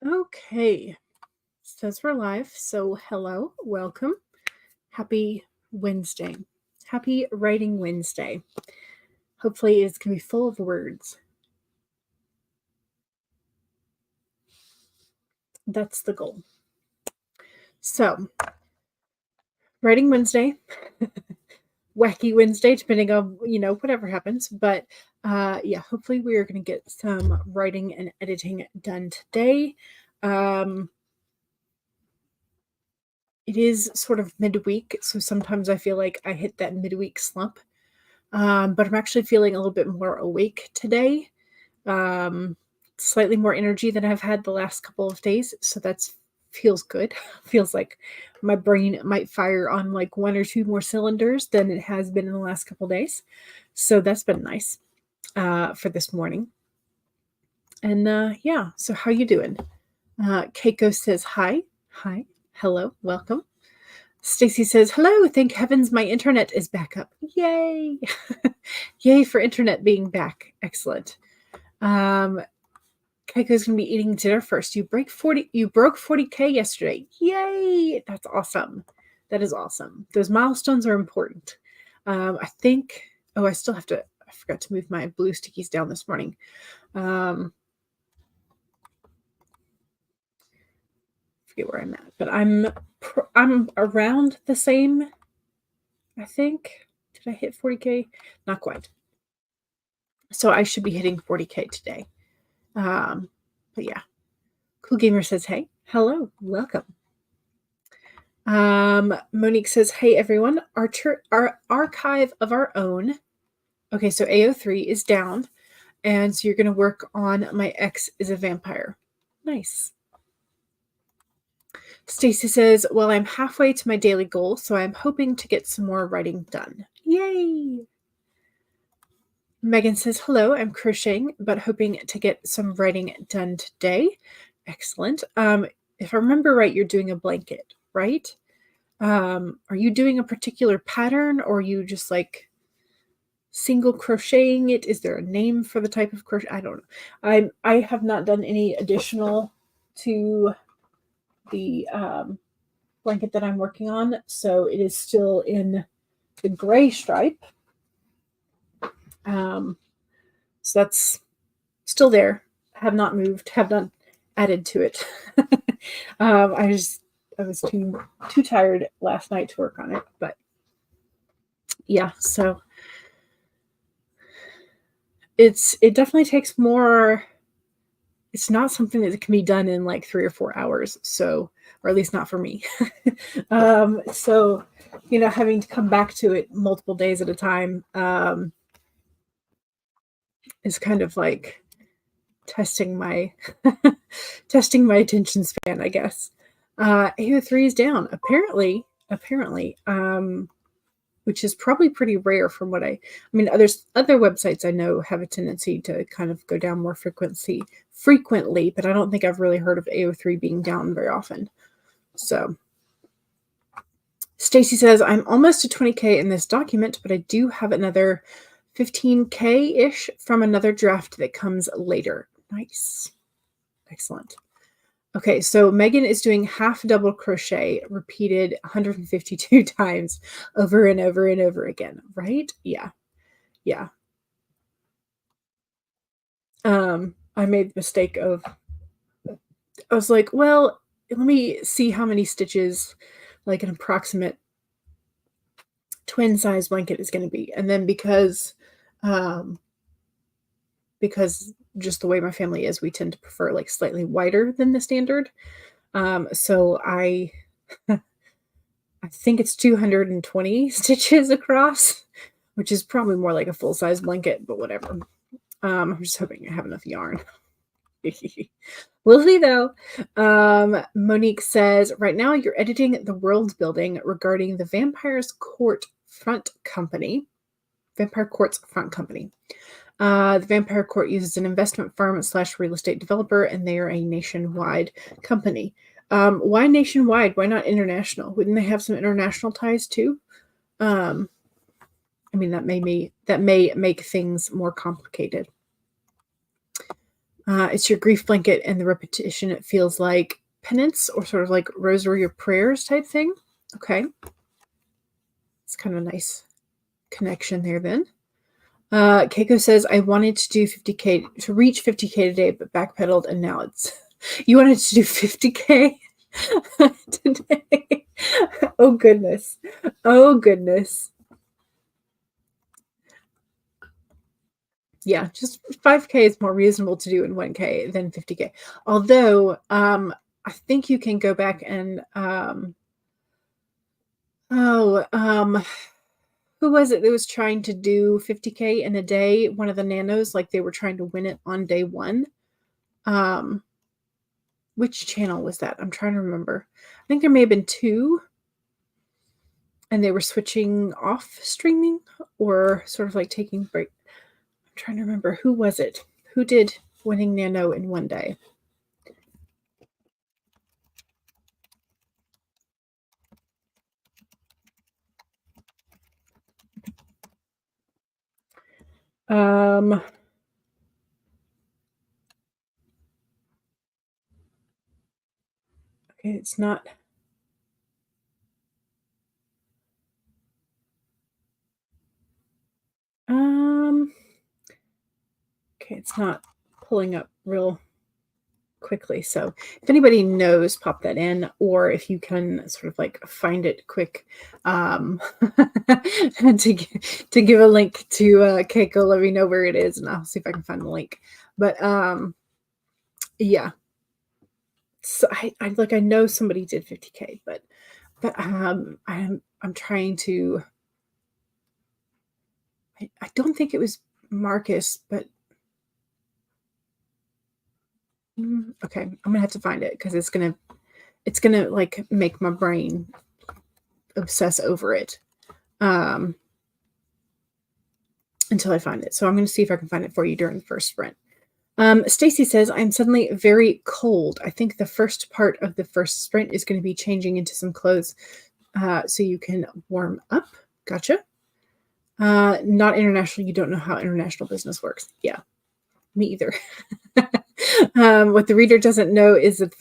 Okay, says we're live. So, hello, welcome. Happy Wednesday. Happy Writing Wednesday. Hopefully, it's going to be full of words. That's the goal. So, Writing Wednesday, Wacky Wednesday, depending on, whatever happens. But yeah, hopefully, we are going to get some writing and editing done today. It is sort of midweek, so sometimes I feel like I hit that midweek slump. But I'm actually feeling a little bit more awake today. Slightly more energy than I've had the last couple of days, so that's feels good. Feels like my brain might fire on like one or two more cylinders than it has been in the last couple of days. So that's been nice for this morning. And yeah, so how you doing? Keiko says hi. Hi. Hello. Welcome. Stacy says, hello, thank heavens my internet is back up. Yay. Yay for internet being back. Excellent. Keiko's gonna be eating dinner first. You broke 40K yesterday. Yay! That's awesome. That is awesome. Those milestones are important. I think. Oh, I forgot to move my blue stickies down this morning. Forget where I'm at, but I'm around the same. I think. Did I hit 40K? Not quite. So I should be hitting 40K today. But yeah. Cool Gamer says, hey, hello, welcome. Monique says, hey everyone, our archive of our own. Okay, so AO3 is down, and so you're going to work on My Ex is a Vampire. Nice. Stacy says, well, I'm halfway to my daily goal, so I'm hoping to get some more writing done. Yay! Megan says, hello, I'm crocheting, but hoping to get some writing done today. Excellent. If I remember right, you're doing a blanket, right? Are you doing a particular pattern, or are you just like single crocheting it? Is there a name for the type of crochet? I don't know. I have not done any additional to the blanket that I'm working on, so it is still in the gray stripe. So that's still there. Have not moved. Have not added to it. I was too tired last night to work on it, but yeah, so it definitely takes more. It's not something that can be done in like 3 or 4 hours, so, or at least not for me. So, having to come back to it multiple days at a time is kind of like testing my attention span, I guess. AO3 is down, apparently, which is probably pretty rare from what I mean, other websites I know have a tendency to kind of go down more frequently, but I don't think I've really heard of AO3 being down very often. So Stacy says, I'm almost to 20K in this document, but I do have another 15K-ish from another draft that comes later. Nice. Excellent. Okay, so Megan is doing half double crochet repeated 152 times over and over and over again, right? Yeah. Yeah. I made the mistake of, I was like, well, let me see how many stitches like an approximate twin size blanket is going to be. And then because just the way my family is, we tend to prefer like slightly wider than the standard. So I think it's 220 stitches across, which is probably more like a full-size blanket, but whatever. I'm just hoping I have enough yarn. We'll see though. Monique says, right now you're editing the world building regarding the Vampire Court's front company. The Vampire Court uses an investment firm / real estate developer, and they are a nationwide company. Why nationwide? Why not international? Wouldn't they have some international ties too? I mean, that may make things more complicated. It's your grief blanket, and the repetition, it feels like penance or sort of like rosary or prayers type thing. Okay. It's kind of a nice connection there then. Keiko says, I wanted to do 50K, to reach 50K today, but backpedaled, and now it's, you wanted to do 50K today? Oh, goodness. Oh, goodness. Yeah, just 5K is more reasonable to do in 1K than 50K. Although, I think you can go back and, oh, who was it that was trying to do 50K in a day? One of the nanos, like they were trying to win it on day one. Um, which channel was that? I'm trying to remember. I think there may have been two, and they were switching off streaming or sort of like taking break. I'm trying to remember, who was it? Who did winning nano in one day? Okay, it's not. Okay, it's not pulling up real quickly. So if anybody knows, pop that in, or if you can sort of like find it quick, to give a link to Keiko, let me know where it is, and I'll see if I can find the link. But yeah. So I know somebody did 50K, but I'm trying to. I don't think it was Marcus, but okay, I'm gonna have to find it because it's gonna like make my brain obsess over it until I find it. So I'm gonna see if I can find it for you during the first sprint. Stacy says, I'm suddenly very cold. I think the first part of the first sprint is going to be changing into some clothes so you can warm up. Gotcha. Not international. You don't know how international business works. Yeah, me either. What the reader doesn't know is that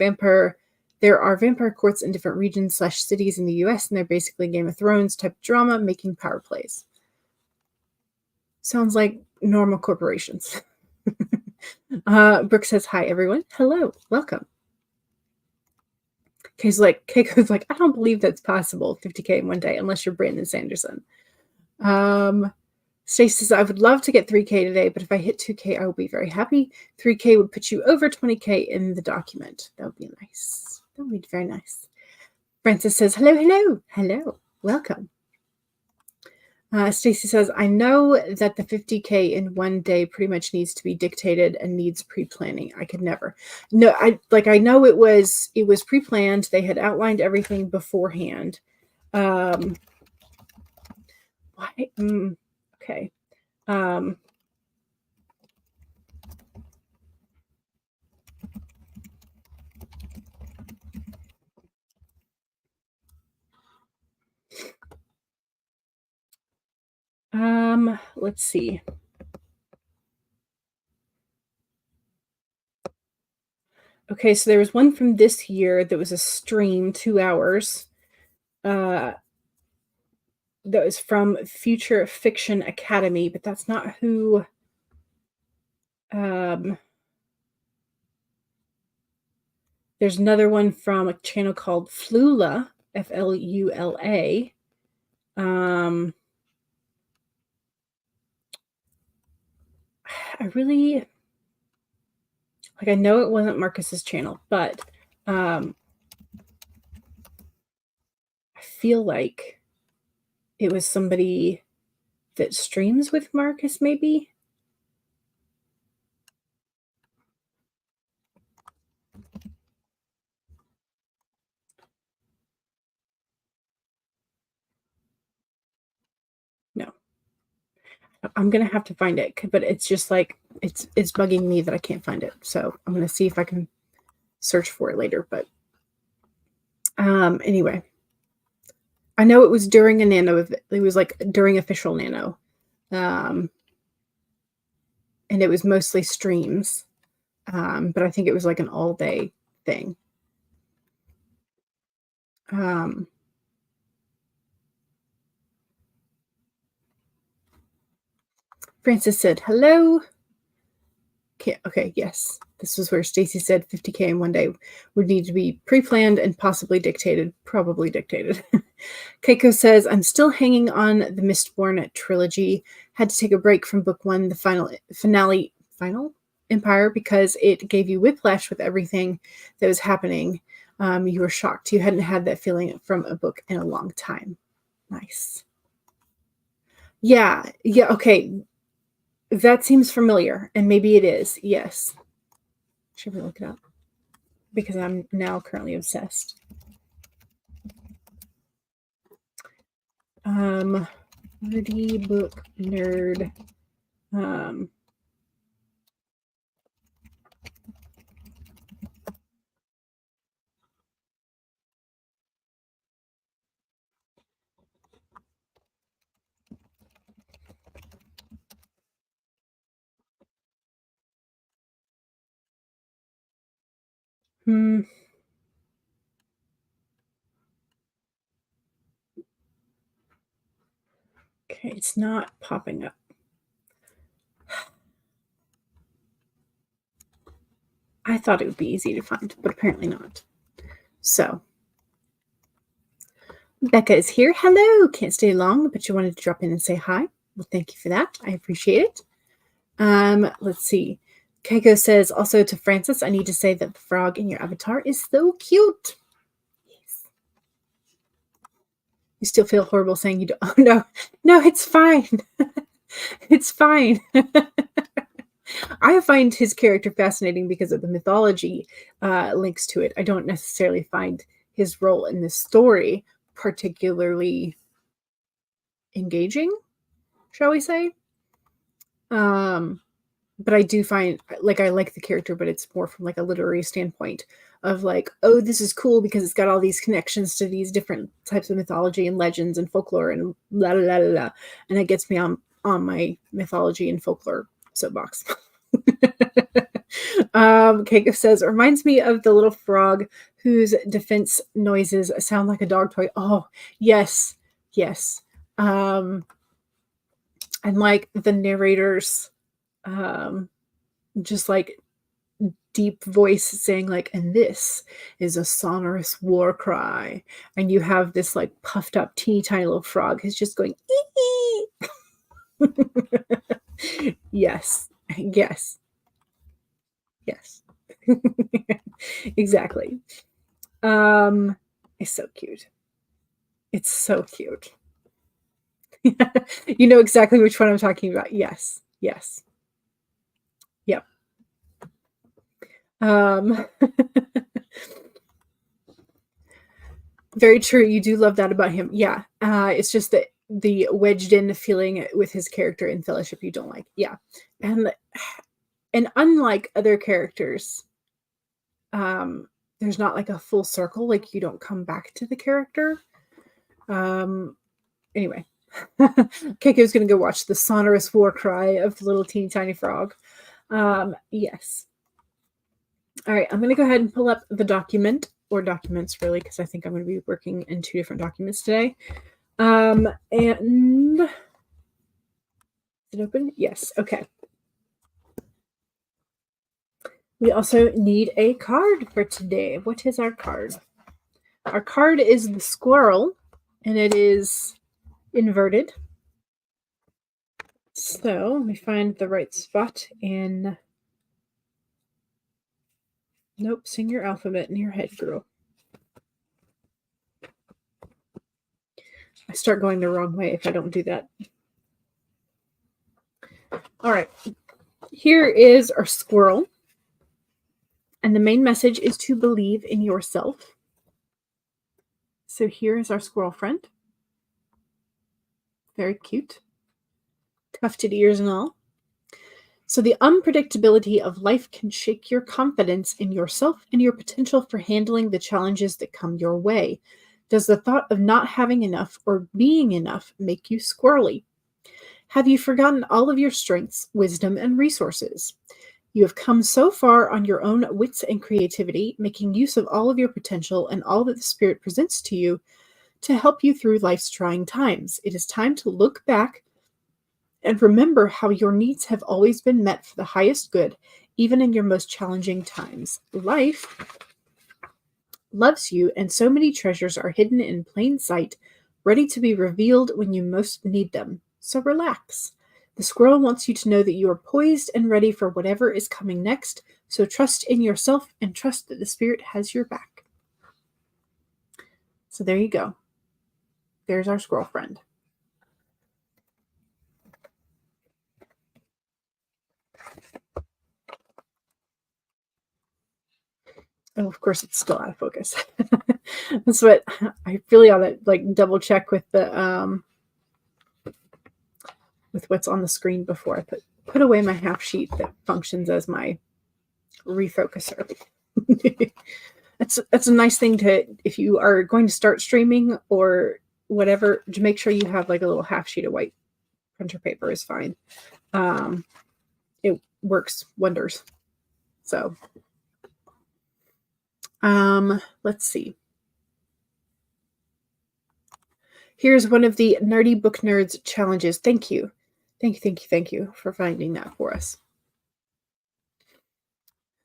there are vampire courts in different regions / cities in the US, and they're basically Game of Thrones type drama making power plays. Sounds like normal corporations. Brooke says, hi, everyone. Hello. Welcome. Keiko's like, I don't believe that's possible, 50K in one day, unless you're Brandon Sanderson. Stacey says, I would love to get 3K today, but if I hit 2K, I will be very happy. 3K would put you over 20K in the document. That would be nice. That would be very nice. Francis says, hello, hello, hello. Welcome. Stacy says, I know that the 50K in one day pretty much needs to be dictated and needs pre-planning. I could never. No, I know it was pre-planned. They had outlined everything beforehand. Why? Okay. Let's see. Okay, so there was one from this year that was a stream, 2 hours. That was from Future Fiction Academy, but that's not who. There's another one from a channel called Flula, Flula. I really I know it wasn't Marcus's channel, but I feel like it was somebody that streams with Marcus, maybe. No, I'm gonna have to find it, but it's just like it's bugging me that I can't find it. So I'm gonna see if I can search for it later. But anyway, I know it was during a nano. It was like during official nano, and it was mostly streams. But I think it was like an all day thing. Um, Francis said, hello. Okay, yes. This was where Stacy said 50K in one day would need to be pre-planned and possibly dictated, probably dictated. Keiko says, I'm still hanging on the Mistborn trilogy. Had to take a break from book one, the final Empire, because it gave you whiplash with everything that was happening. You were shocked. You hadn't had that feeling from a book in a long time. Nice. Yeah, okay. That seems familiar, and maybe it is. Yes. Should we look it up? Because I'm now currently obsessed. Nerdy book nerd. Okay, it's not popping up. I thought it would be easy to find, but apparently not. So, Becca is here. Hello. Can't stay long, but you wanted to drop in and say hi. Well, thank you for that. I appreciate it. Let's see. Keiko says also to Francis, I need to say that the frog in your avatar is so cute. Yes. You still feel horrible saying you don't. Oh, no, it's fine. It's fine. I find his character fascinating because of the mythology links to it. I don't necessarily find his role in this story particularly engaging, shall we say. But I do find, like, I like the character, but it's more from like a literary standpoint of like, oh, this is cool because it's got all these connections to these different types of mythology and legends and folklore and la la la la, and it gets me on my mythology and folklore soapbox. Keiko says, it reminds me of the little frog whose defense noises sound like a dog toy. Oh, yes. And like the narrators, just like deep voice saying like, and this is a sonorous war cry. And you have this like puffed up teeny tiny little frog who's just going, yes. Exactly. It's so cute. It's so cute. You know exactly which one I'm talking about. Yes. Yep. Very true. You do love that about him. Yeah. It's just that the wedged in feeling with his character in Fellowship you don't like. Yeah. And unlike other characters, there's not like a full circle. Like you don't come back to the character. Anyway. Keiko's going to go watch the sonorous war cry of the little teeny tiny frog. Yes. All right. I'm going to go ahead and pull up the document, or documents really, because I think I'm going to be working in 2 different documents today. And is it open? Yes. Okay. We also need a card for today. What is our card? Our card is the squirrel, and it is inverted. So let me find the right spot in. Nope, sing your alphabet in your head, girl. I start going the wrong way if I don't do that. All right. Here is our squirrel. And the main message is to believe in yourself. So here is our squirrel friend. Very cute. Tufted ears and all. So the unpredictability of life can shake your confidence in yourself and your potential for handling the challenges that come your way. Does the thought of not having enough or being enough make you squirrely? Have you forgotten all of your strengths, wisdom, and resources? You have come so far on your own wits and creativity, making use of all of your potential and all that the Spirit presents to you to help you through life's trying times. It is time to look back and remember how your needs have always been met for the highest good, even in your most challenging times. Life loves you, and so many treasures are hidden in plain sight, ready to be revealed when you most need them. So relax. The squirrel wants you to know that you are poised and ready for whatever is coming next. So trust in yourself and trust that the Spirit has your back. So there you go. There's our squirrel friend. Oh, of course, it's still out of focus. That's what I really ought to like double check with the with what's on the screen before I put away my half sheet that functions as my refocuser. That's a nice thing to, if you are going to start streaming or whatever, to make sure you have like a little half sheet of white printer paper is fine. It works wonders. So let's see. Here's one of the Nerdy Book Nerds challenges. Thank you for finding that for us.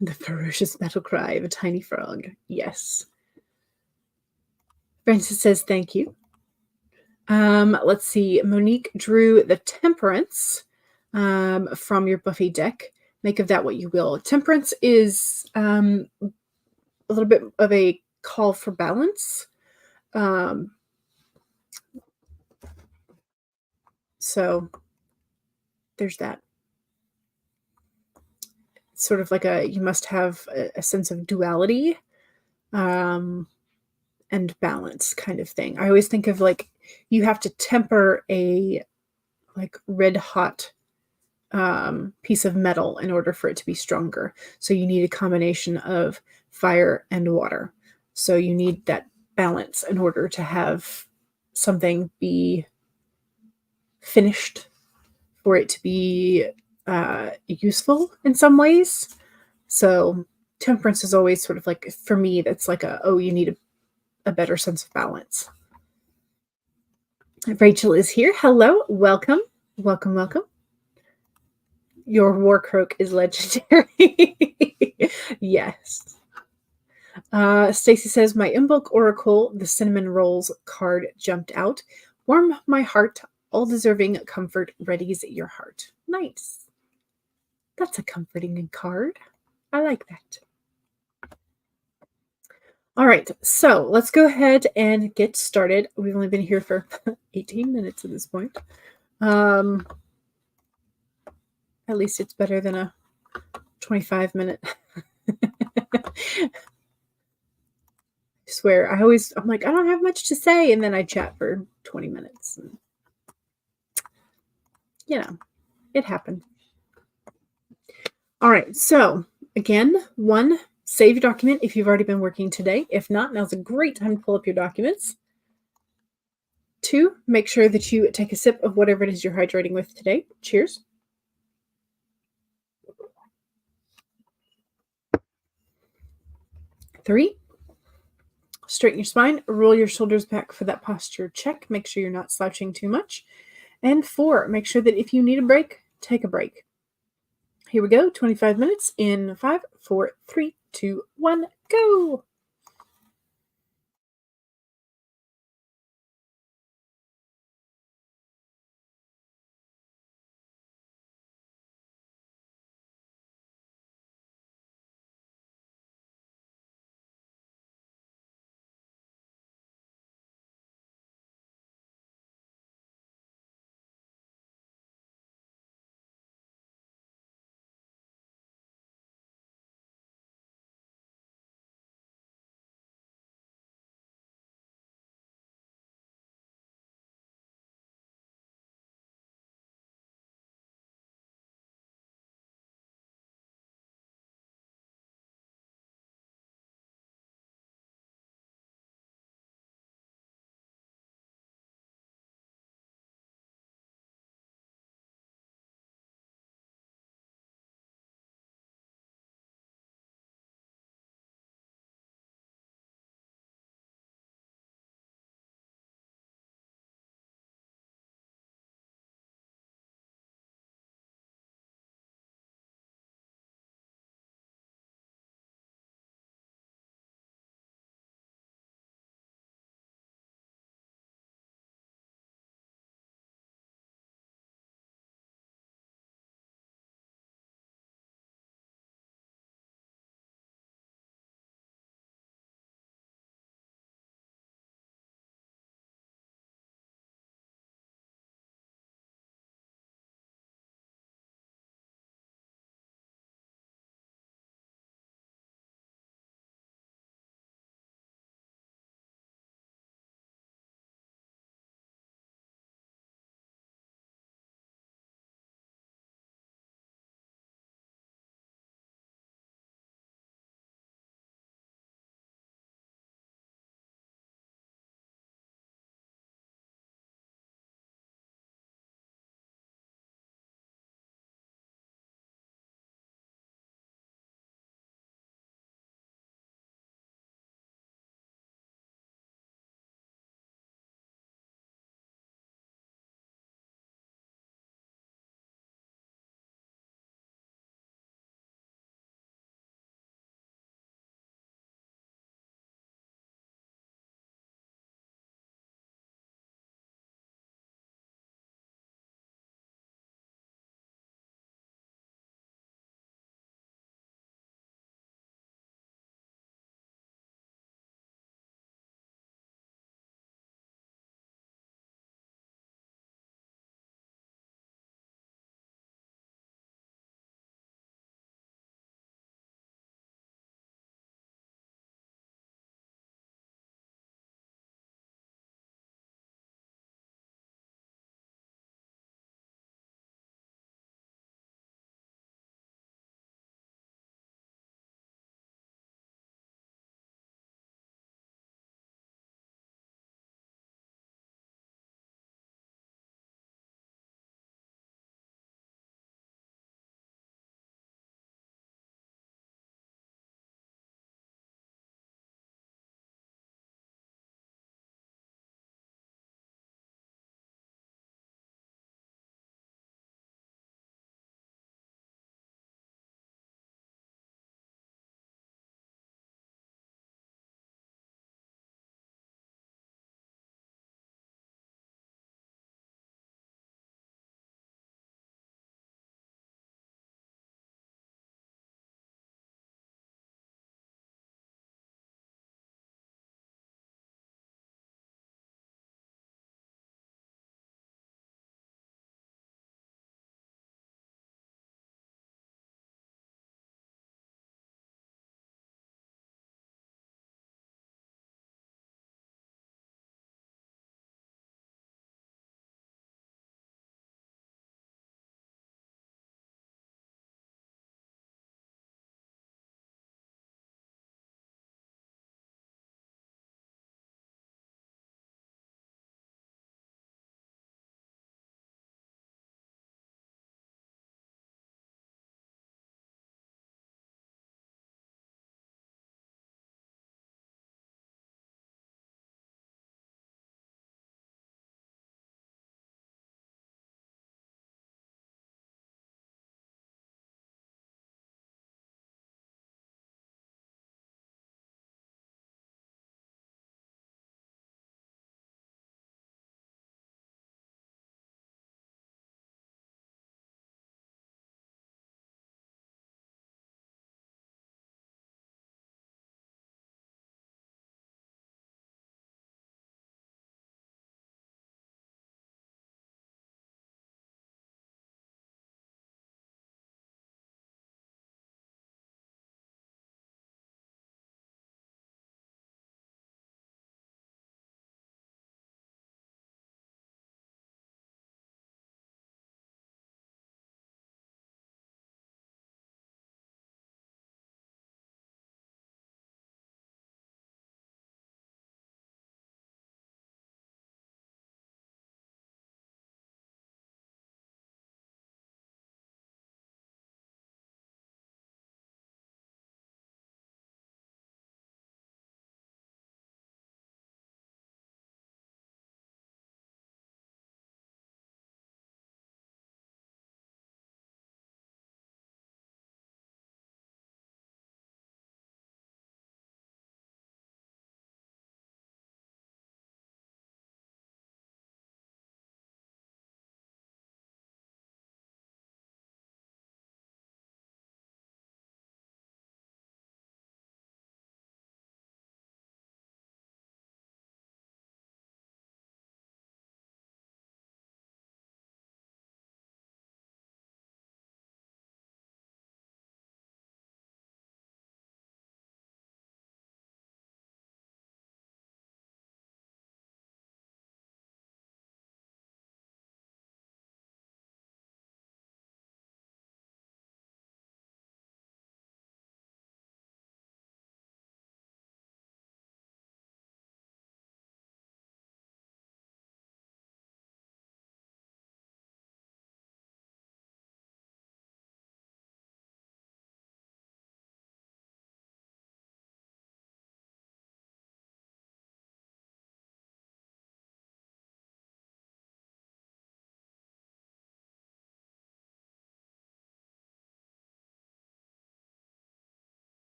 The ferocious battle cry of a tiny frog. Yes. Francis says thank you. Let's see. Monique drew the Temperance from your Buffy deck. Make of that what you will. Temperance is a little bit of a call for balance. So there's that. It's sort of like you must have a sense of duality and balance kind of thing. I always think of like you have to temper a like red hot piece of metal in order for it to be stronger. So you need a combination of fire and water. So you need that balance in order to have something be finished, for it to be useful in some ways. So temperance is always sort of like, for me, that's like you need a better sense of balance. Rachel is here. Hello. Welcome. Welcome, welcome. Your war croak is legendary. Yes. Stacy says, my in-book oracle, the cinnamon rolls card jumped out. Warm my heart, all deserving comfort readies your heart. Nice. That's a comforting card. I like that. All right, so let's go ahead and get started. We've only been here for 18 minutes at this point. At least it's better than a 25-minute. I swear, I'm like, I don't have much to say, and then I chat for 20 minutes. And, it happened. All right, so again, 1, save your document if you've already been working today. If not, now's a great time to pull up your documents. 2, make sure that you take a sip of whatever it is you're hydrating with today. Cheers. 3, straighten your spine, roll your shoulders back for that posture check. Make sure you're not slouching too much. And 4, make sure that if you need a break, take a break. Here we go, 25 minutes in 5, 4, 3, 2, 1, go.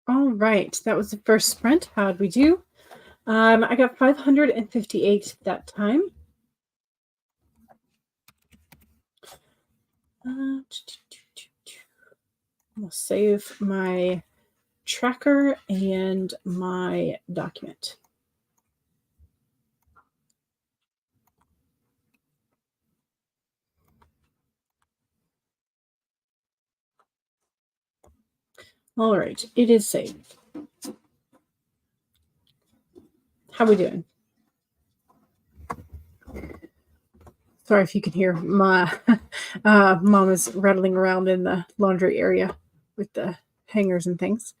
All right, that was the first sprint. How'd we do? I got 558 that time. We'll save my tracker and my document. All right, it is saved. How we doing? Sorry if you can hear my mom is rattling around in the laundry area with the hangers and things.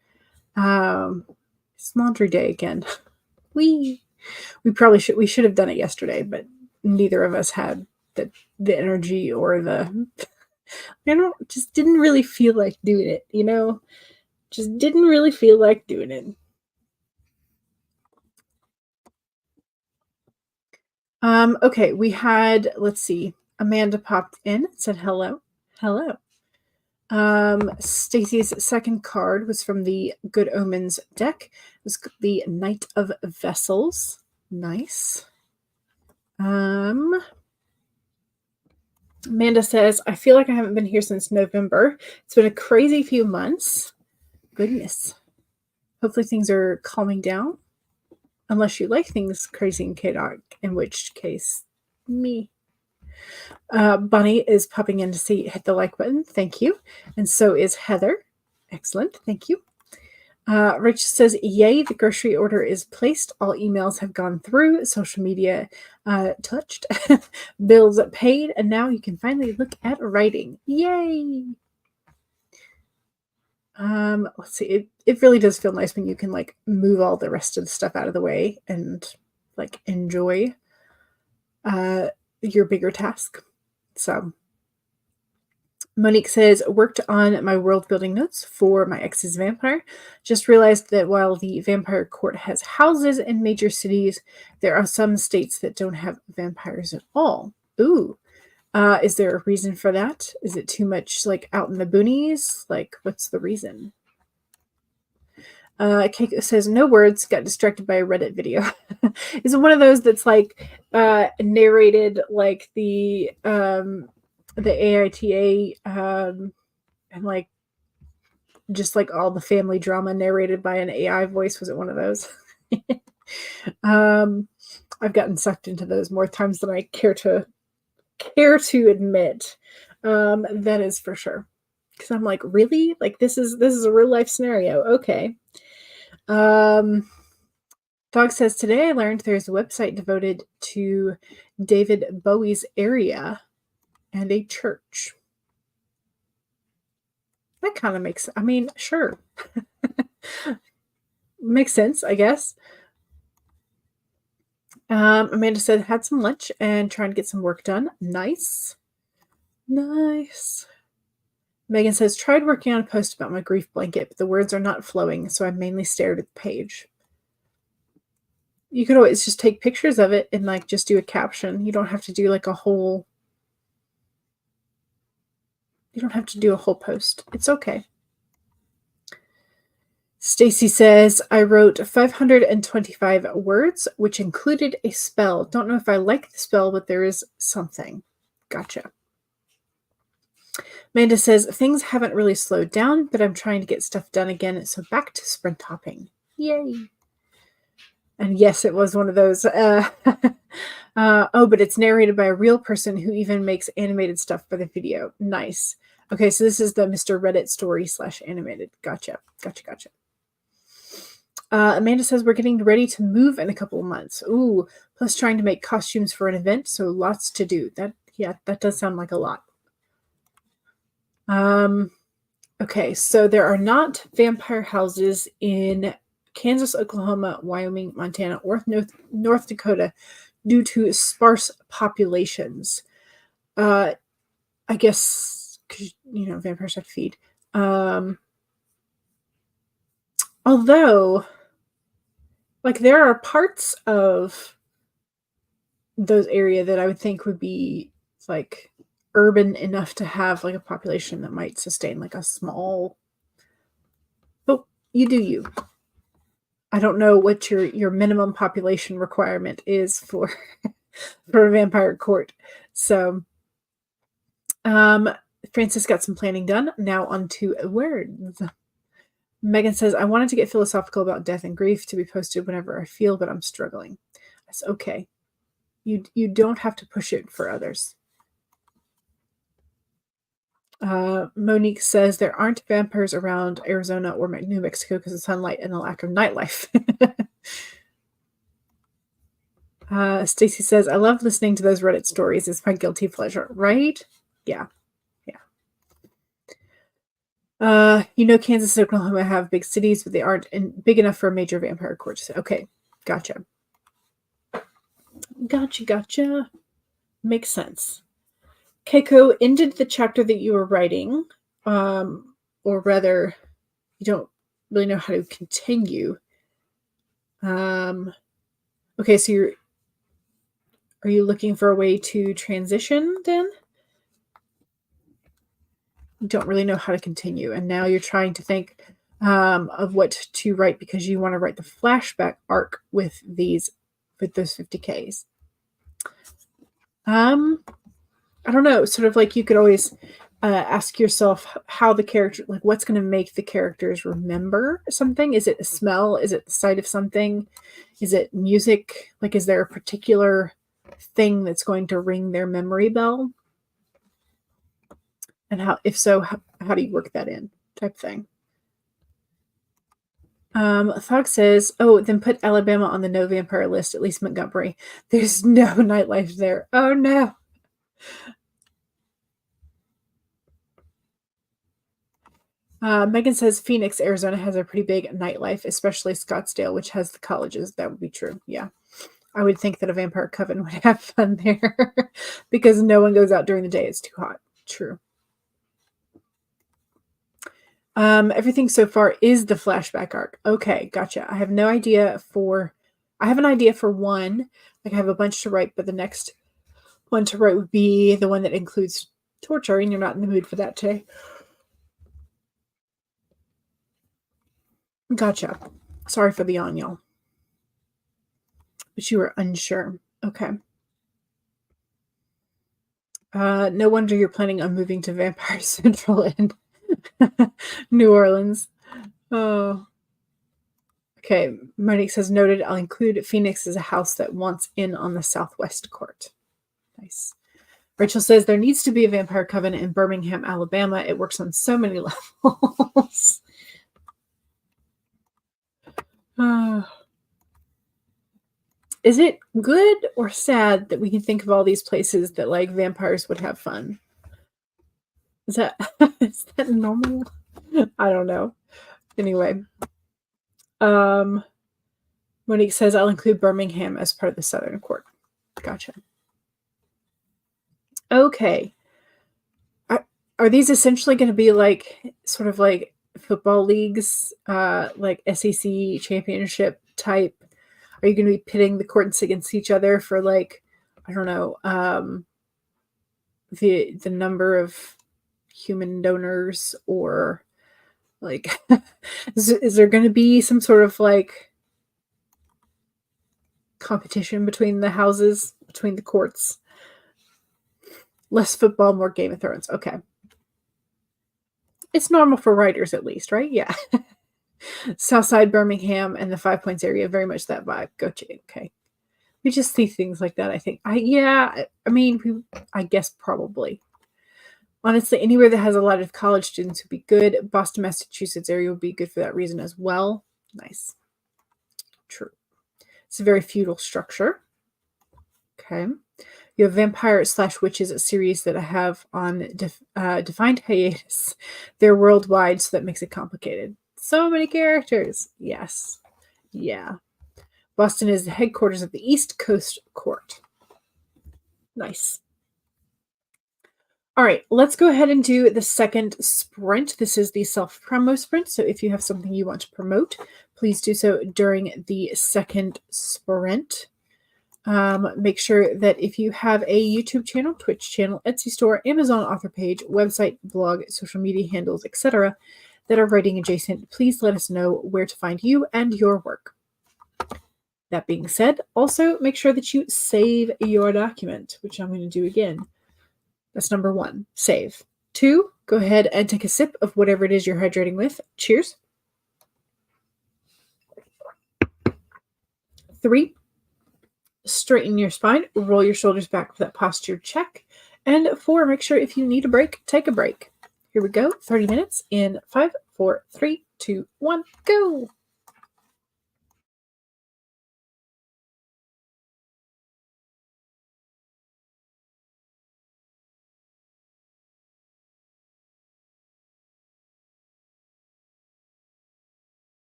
It's laundry day again. We should have done it yesterday, but neither of us had the energy or the just didn't really feel like doing it, Just didn't really feel like doing it. Okay, we had, let's see, Amanda popped in, said hello. Hello. Stacy's second card was from the Good Omens deck. It was the Knight of Vessels. Nice. Amanda says, I feel like I haven't been here since November. It's been a crazy few months. Goodness. Hopefully things are calming down. Unless you like things crazy and chaotic, in which case, me. Bunny is popping in to see, hit the like button. Thank you. And so is Heather. Excellent. Thank you. Rich says, yay, the grocery order is placed. All emails have gone through. Social media touched. Bills paid. And now you can finally look at writing. Yay. Let's see. It really does feel nice when you can like move all the rest of the stuff out of the way and like enjoy your bigger task. So Monique says, worked on my world building notes for my ex's vampire. Just realized that while the vampire court has houses in major cities, there are some states that don't have vampires at all. Ooh. Is there a reason for that? Is it too much like out in the boonies? Like, what's the reason? Keiko says, no words, got distracted by a Reddit video. Is it one of those that's like narrated like the AITA and like just like all the family drama narrated by an AI voice? Was it one of those? I've gotten sucked into those more times than I care to admit. That is for sure. Because I'm like, really? Like this is a real life scenario. Okay. Dog says, today I learned there's a website devoted to David Bowie's area and a church. That kind of makes, I mean, sure. Makes sense, I guess. Amanda said, had some lunch and trying to get some work done. Nice. Nice. Megan says, tried working on a post about my grief blanket, but the words are not flowing, so I mainly stared at the page. You could always just take pictures of it and like just do a caption. You don't have to do like a whole post. It's okay. Stacy says, I wrote 525 words, which included a spell. Don't know if I like the spell, but there is something. Gotcha. Amanda says, things haven't really slowed down, but I'm trying to get stuff done again, so back to sprint hopping. Yay. And yes, it was one of those, but it's narrated by a real person who even makes animated stuff for the video. Nice. Okay, so this is the Mr. Reddit story / animated. Gotcha. Amanda says, we're getting ready to move in a couple of months. Ooh, plus trying to make costumes for an event, so lots to do. That does sound like a lot. Okay, so there are not vampire houses in Kansas, Oklahoma, Wyoming, Montana, or North Dakota due to sparse populations. I guess, because, vampires have to feed. Although, like, there are parts of those areas that I would think would be, like, urban enough to have, like, a population that might sustain, like, a small... Oh, you do you. I don't know what your minimum population requirement is for for a vampire court. So, Francis got some planning done. Now on to words. Megan says, I wanted to get philosophical about death and grief to be posted whenever I feel, but I'm struggling. That's okay. You don't have to push it for others. Monique says there aren't vampires around Arizona or New Mexico because of sunlight and the lack of nightlife. Stacy says, I love listening to those Reddit stories. It's my guilty pleasure, right? Yeah. Kansas and Oklahoma have big cities, but they aren't big enough for a major vampire court. Okay, gotcha. Gotcha. Makes sense. Keiko ended the chapter that you were writing, or rather, you don't really know how to continue. Okay, so are you looking for a way to transition then? You don't really know how to continue, and now you're trying to think of what to write because you want to write the flashback arc with those 50Ks. I don't know, sort of like you could always ask yourself how the character, like what's going to make the characters remember something. Is it a smell? Is it the sight of something? Is it music? Like, is there a particular thing that's going to ring their memory bell? And if so, how do you work that in, type thing? Thog says, oh, then put Alabama on the no vampire list, at least Montgomery. There's no nightlife there. Oh, no. Megan says Phoenix, Arizona has a pretty big nightlife, especially Scottsdale, which has the colleges. That would be true. Yeah. I would think that a vampire coven would have fun there because no one goes out during the day. It's too hot. True. Everything so far is the flashback arc. Okay, gotcha. I have an idea for one. Like I have a bunch to write, but the next one to write would be the one that includes torture, and you're not in the mood for that today. Gotcha. Sorry for the yawn, y'all. But you were unsure. Okay. No wonder you're planning on moving to Vampire Central in New Orleans. Oh. Okay. Monique says, noted, I'll include Phoenix as a house that wants in on the Southwest Court. Nice. Rachel says, there needs to be a vampire coven in Birmingham, Alabama. It works on so many levels. Is it good or sad that we can think of all these places that like vampires would have fun? Is that normal? I don't know. Anyway, Monique says I'll include Birmingham as part of the Southern Court. Gotcha. Okay. Are these essentially going to be like sort of like football leagues, like SEC championship type? Are you going to be pitting the courts against each other for like, I don't know, the number of human donors, or like, is there going to be some sort of like competition between the houses, between the courts? Less football, more Game of Thrones. Okay. It's normal for writers at least, right? Yeah. Southside Birmingham and the 5 Points area, very much that vibe. Gotcha. Okay. We just see things like that, I think. I guess probably. Honestly, anywhere that has a lot of college students would be good. Boston, Massachusetts area would be good for that reason as well. Nice. True. It's a very feudal structure. Okay. You have Vampire/Witches series that I have on defined hiatus. They're worldwide, so that makes it complicated. So many characters. Yes. Yeah. Boston is the headquarters of the East Coast Court. Nice. All right, let's go ahead and do the second sprint. This is the self-promo sprint. So if you have something you want to promote, please do so during the second sprint. Make sure that if you have a YouTube channel, Twitch channel, Etsy store, Amazon author page, website, blog, social media handles, etc., that are writing adjacent, please let us know where to find you and your work. That being said, also make sure that you save your document, which I'm going to do again. That's number 1, save. 2, go ahead and take a sip of whatever it is you're hydrating with. Cheers. 3, straighten your spine, roll your shoulders back for that posture check. And 4, make sure if you need a break, take a break. Here we go, 30 minutes in 5, 4, 3, 2, 1, go.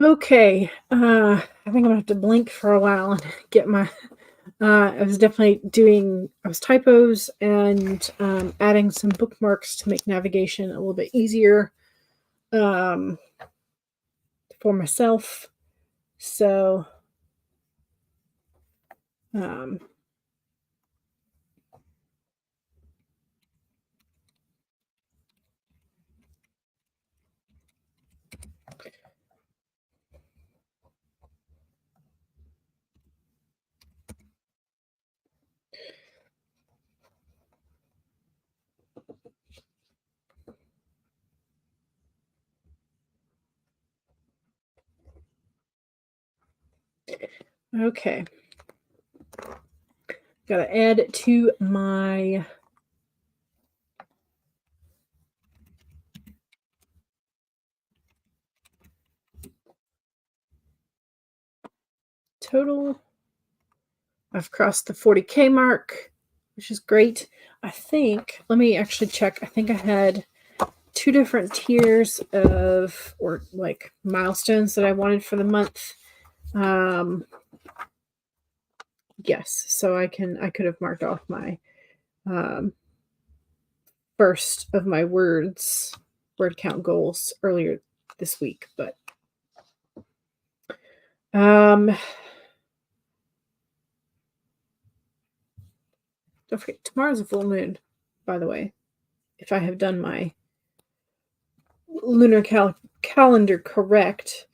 Okay. I think I'm gonna have to blink for a while and get my. I was definitely doing. I was typos and adding some bookmarks to make navigation a little bit easier um, for myself. So. Um, okay. Got to add to my total. I've crossed the 40K mark, which is great. I think, let me actually check. I think I had 2 different tiers of, or like milestones that I wanted for the month. Yes, so I could have marked off my first of my word count goals earlier this week, but don't forget tomorrow's a full moon, by the way. If I have done my lunar calendar correct.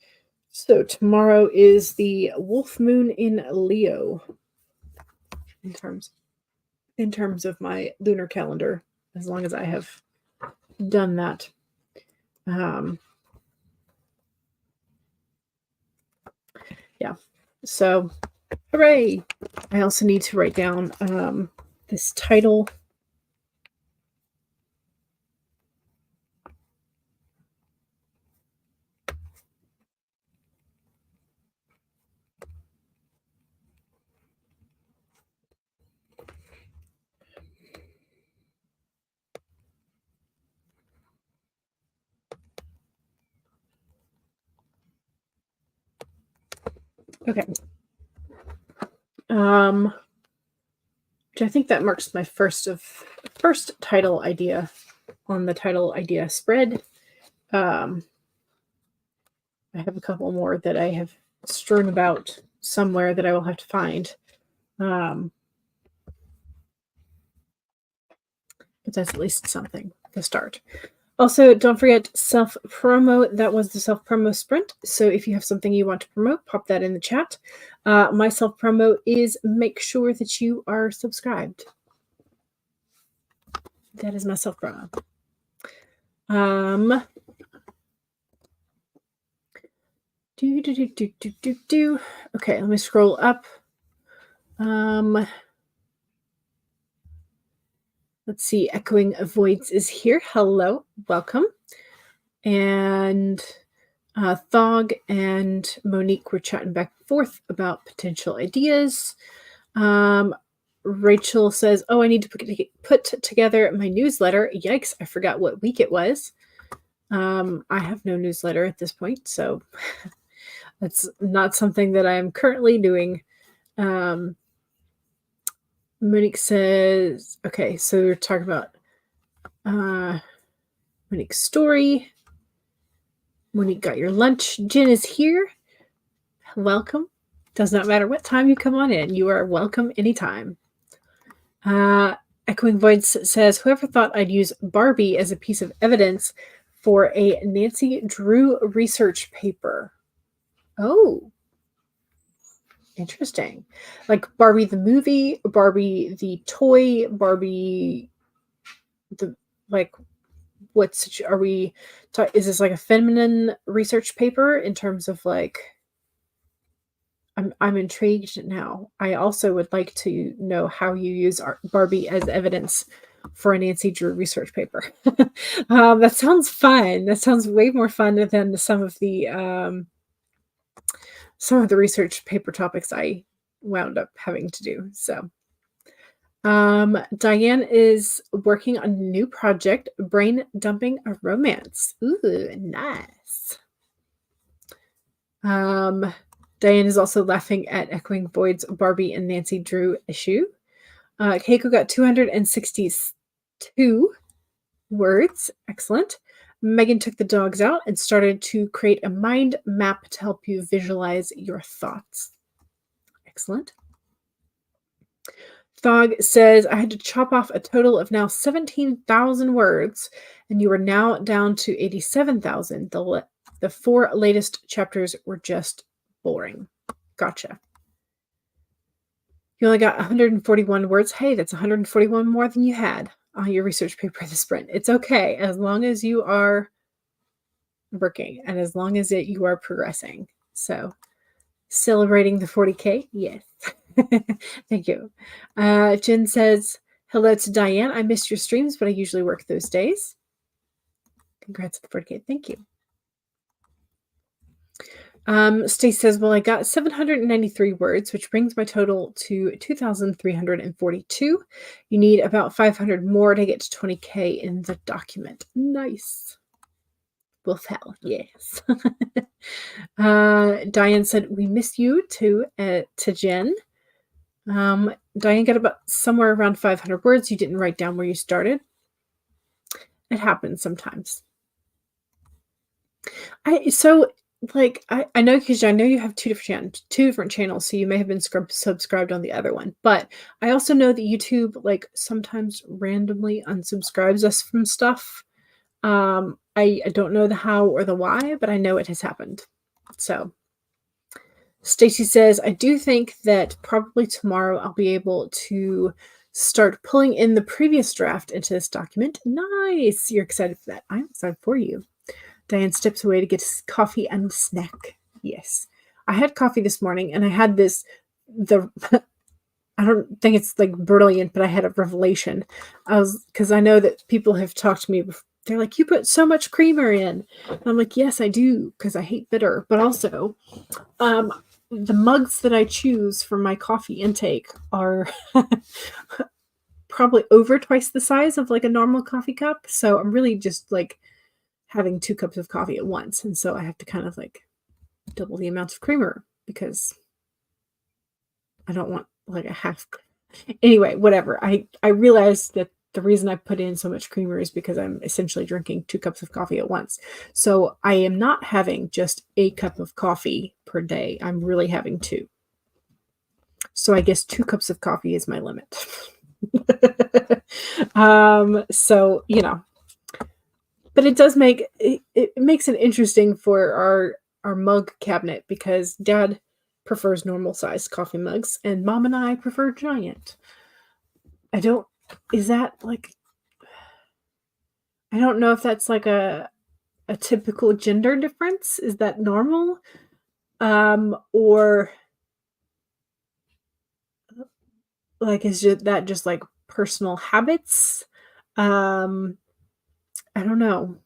So tomorrow is the wolf moon in Leo in terms of my lunar calendar, as long as I have done that. Yeah. So hooray. I also need to write down this title. Okay. Which I think that marks my first title idea on the title idea spread. I have a couple more that I have strewn about somewhere that I will have to find. But that's at least something to start. Also, don't forget self-promo. That was the self-promo sprint. So if you have something you want to promote, pop that in the chat. My self-promo is make sure that you are subscribed. That is my self-promo. Okay, let me scroll up. Let's see. Echoing Voids is here. Hello, welcome. And Thog and Monique were chatting back and forth about potential ideas. Rachel says, "Oh, I need to put together my newsletter." Yikes! I forgot what week it was. I have no newsletter at this point, so that's not something that I am currently doing. Monique says, okay, so we're talking about Monique's story. Monique got your lunch. Jen is here. Welcome. Does not matter what time you come on in. You are welcome anytime. Echoing Voids says, whoever thought I'd use Barbie as a piece of evidence for a Nancy Drew research paper? Oh, interesting. Like Barbie the movie, Barbie the toy, Barbie the, like, is this like a feminine research paper in terms of like, I'm intrigued now. I also would like to know how you use Barbie as evidence for a Nancy Drew research paper. That sounds fun. That sounds way more fun than some of the research paper topics I wound up having to do. So Diane is working on a new project, brain dumping a romance. Ooh, nice. Diane is also laughing at Echoing Void's Barbie and Nancy Drew issue. Keiko got 262 words. Excellent. Megan took the dogs out and started to create a mind map to help you visualize your thoughts. Excellent. Thog says, I had to chop off a total of now 17,000 words, and you are now down to 87,000. The 4 latest chapters were just boring. Gotcha. You only got 141 words. Hey, that's 141 more than you had on your research paper this sprint. It's okay, as long as you are working and as long as you are progressing. So, celebrating the 40K? Yes. Thank you. Jen says, hello to Diane. I missed your streams, but I usually work those days. Congrats on the 40K. Thank you. Stace says, well, I got 793 words, which brings my total to 2,342. You need about 500 more to get to 20K in the document. Nice. Wolf hell, yes. Diane said, we miss you to Jen. Diane got about somewhere around 500 words. You didn't write down where you started. It happens sometimes. I know, because I know you have two different channels, so you may have been subscribed on the other one. But I also know that YouTube sometimes randomly unsubscribes us from stuff. I don't know the how or the why, but I know it has happened. So Stacy says, I do think that probably tomorrow I'll be able to start pulling in the previous draft into this document. Nice. You're excited for that. I'm excited for you. Diane steps away to get coffee and snack. Yes. I had coffee this morning, and I had I don't think it's brilliant, but I had a revelation. Because I know that people have talked to me before. They're like, you put so much creamer in. And I'm like, yes, I do, because I hate bitter. But also, the mugs that I choose for my coffee intake are probably over twice the size of a normal coffee cup. So I'm really just having 2 cups of coffee at once. And so I have to kind of double the amount of creamer because I don't want a half. Anyway, whatever. I realized that the reason I put in so much creamer is because I'm essentially drinking 2 cups of coffee at once. So I am not having just a cup of coffee per day. I'm really having 2. So I guess 2 cups of coffee is my limit. So, but it does it makes it interesting for our mug cabinet, because Dad prefers normal sized coffee mugs and Mom and I prefer giant. Is that I don't know if that's a typical gender difference. Is that normal? Or is that just personal habits? I don't know.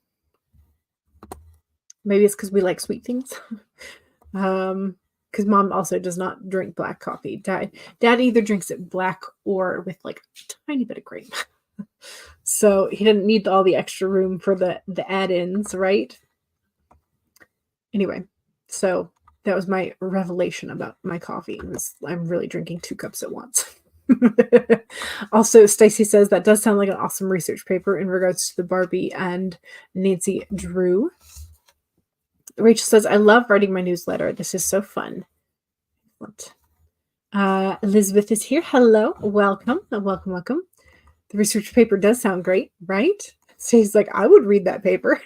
Maybe it's because we like sweet things. Because Mom also does not drink black coffee. Dad either drinks it black or with a tiny bit of cream. So he didn't need all the extra room for the add-ins, right? Anyway, so that was my revelation about my coffee. I'm really drinking 2 cups at once. Also, Stacy says that does sound like an awesome research paper in regards to the Barbie and Nancy Drew. Rachel says, I love writing my newsletter. This is so fun. Elizabeth is here. Hello. Welcome. Welcome. The research paper does sound great, right? So he's like, I would read that paper.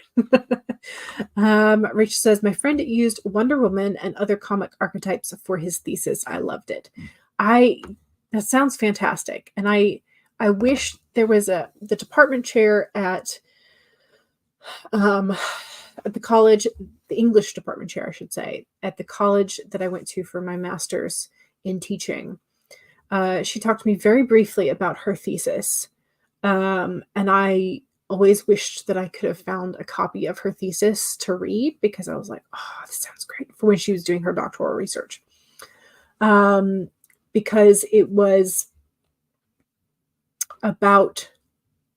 Rachel says, my friend used Wonder Woman and other comic archetypes for his thesis. I loved it. That sounds fantastic. And I wish there was the department chair at the college, the English department chair, I should say, at the college that I went to for my master's in teaching. She talked to me very briefly about her thesis. And I always wished that I could have found a copy of her thesis to read, because I was like, oh, this sounds great, for when she was doing her doctoral research. Because it was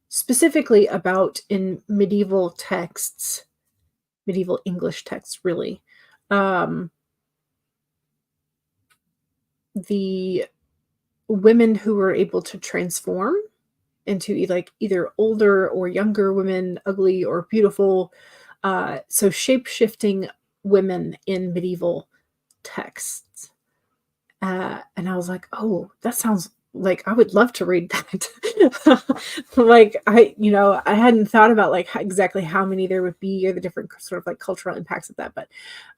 specifically about in medieval texts, medieval English texts, really, the women who were able to transform into either older or younger women, ugly or beautiful. So shape-shifting women in medieval texts. And I was like, oh, that sounds like I would love to read that. I hadn't thought about exactly how many there would be or the different sort of like cultural impacts of that, but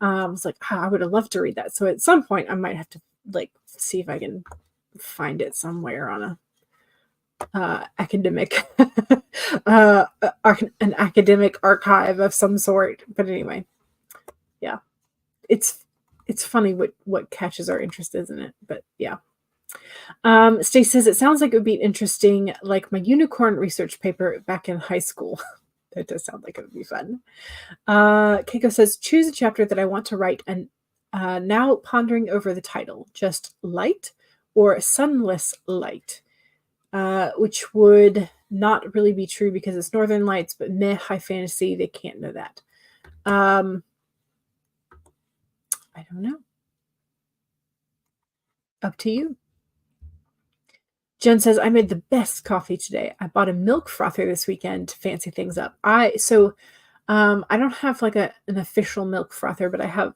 I was like, I would have loved to read that. So at some point I might have to see if I can find it somewhere on a academic an academic archive of some sort. But anyway, yeah, it's funny what catches our interest, isn't it? But yeah. Stace says it sounds like it would be interesting, like my unicorn research paper back in high school. That does sound like it would be fun. Keiko says, choose a chapter that I want to write, and now pondering over the title, just light or sunless light. Which would not really be true because it's Northern Lights, but meh, high fantasy, they can't know that. I don't know. Up to you. Jen says, I made the best coffee today. I bought a milk frother this weekend to fancy things up. I don't have like an official milk frother, but I have